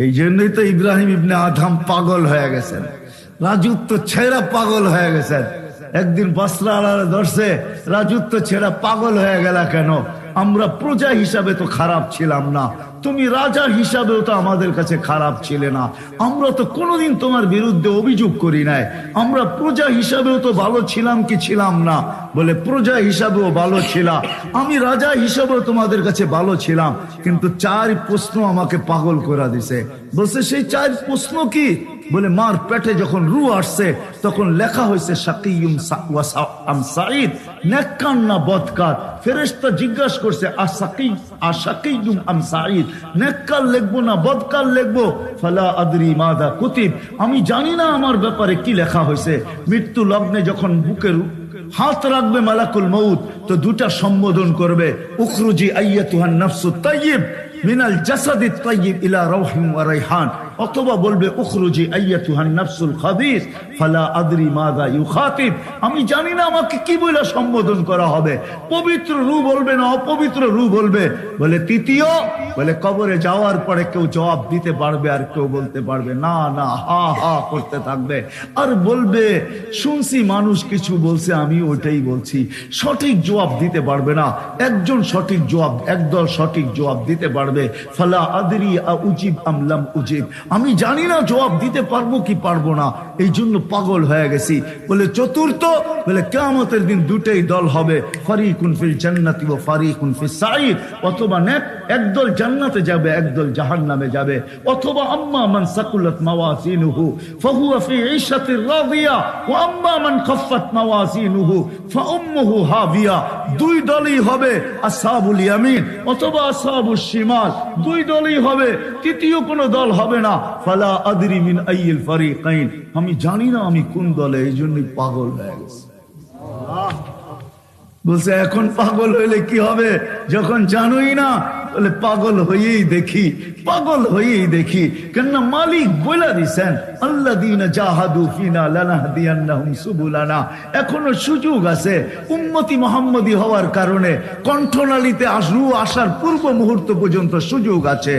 এই জন্যই তো ইব্রাহিম ইবনে আদম পাগল হয়ে গেছেন, রাজত্ব ছেড়া পাগল হয়ে গেছেন। একদিন বসরা আলারে ধরছে, রাজত্ব ছেড়া পাগল হয়ে গেল কেন? আমরা প্রজা হিসাবে তো খারাপ ছিলাম না, তুমি রাজা হিসাবেও তো আমাদের কাছে খারাপ ছিলে না, আমরা তো কোনোদিন তোমার বিরুদ্ধে অভিযোগ করি নাই, আমরা প্রজা হিসাবেও তো ভালো ছিলাম কি ছিলাম না? বলে প্রজা হিসাবেও ভালো ছিলাম, আমি রাজা হিসাবেও তোমাদের কাছে ভালো ছিলাম, কিন্তু 4 প্রশ্ন আমাকে পাগল করে দিছে। বলছে সেই 4 প্রশ্ন কি? বলে মার পেটে যখন রু আসছে তখন লেখা হয়েছে শাকিয়ুম আম সাঈদ, নেককার না বদকার। ফেরেশতা জিজ্ঞাসা করছে আশাকিয়ুম আম সাঈদ, নেককার লিখবো না বদকার লিখবো? ফালা আদরি মাদা কুতিব, আমি জানি না আমার ব্যাপারে কি লেখা হয়েছে। মৃত্যু লগ্নে যখন বুকের হাত রাখবে মালাকুল মউত, তো 2টা সম্বোধন করবে, উখরুজি আইয়াতুহান নাফসুত তাইয়্যিব মিনাল জাসাদিত তাইয়্যিব ইলা রাউহিন ওয়া রাইহান, অথবা বলবে উখরুজি আইয়াতুহান নাফসুল খাবিস ফালা আদরি মাযা ইউখাতিব, আমি জানি না আমাকে কি বলে সম্বোধন করা হবে। পবিত্র রূহ বলবে না অপবিত্র রূহ বলবে? বলে তৃতীয়, বলে কবরে যাওয়ার পরে কেউ জবাব দিতে পারবে আর কেউ বলতে পারবে না, না হা হা করতে থাকবে আর বলবে শুনছি মানুষ কিছু বলছে আমি ওইটাই বলছি, সঠিক জবাব দিতে পারবে না। একজন সঠিক জবাব, একদল সঠিক জবাব দিতে পারবে। ফালা আদরি উজিব আম লাম উজিব, আমি জানি না জবাব দিতে পারবো কি পারবো না, এই জন্য পাগল হয়ে গেছি। বলে চতুর্থ, বলে কিয়ামতের দিন 2টাই দল হবে, ফারিকুন ফিল জান্নাতি ওয়া ফারিকুন ফিস সাঈর, অথবা একদল জান্নাতে যাবে একদল জাহান্নামে যাবে, অথবা আম্মা মান সাকুলাত মাওয়াজিনুহু ফাহুয়া ফি ঈশাতির রাদিয়া ওয়া আম্মা মান খাফফাত মাওয়াজিনুহু ফাউম্মুহু হাবিয়া। 2 দলই হবে, আসহাবুল ইয়ামিন অথবা আসহাবুশ শিমাল, 2 দলই হবে, তৃতীয় কোনো দল হবে না। ফালা আদরি মিন আইয়িল ফারিকাইন, আমি জানি না আমি কোন দলে, এই জন্যই পাগল হয়ে গেছে। বলছে এখন পাগল হইলে কি হবে? যখন জানোই না, বলে পাগল হয়েই দেখি, পাগল হয়েই দেখি। কেননা মালিক বলে দিছেন আল্লাযীনা জাহাদু ফিনা লানাহদিয়ান্নাহুম সুবুলানা, এখনো সুযোগ আছে। উম্মতি মুহাম্মদী হওয়ার কারণে কণ্ঠনালীতে রূহ আসার পূর্ব মুহূর্ত পর্যন্ত সুযোগ আছে।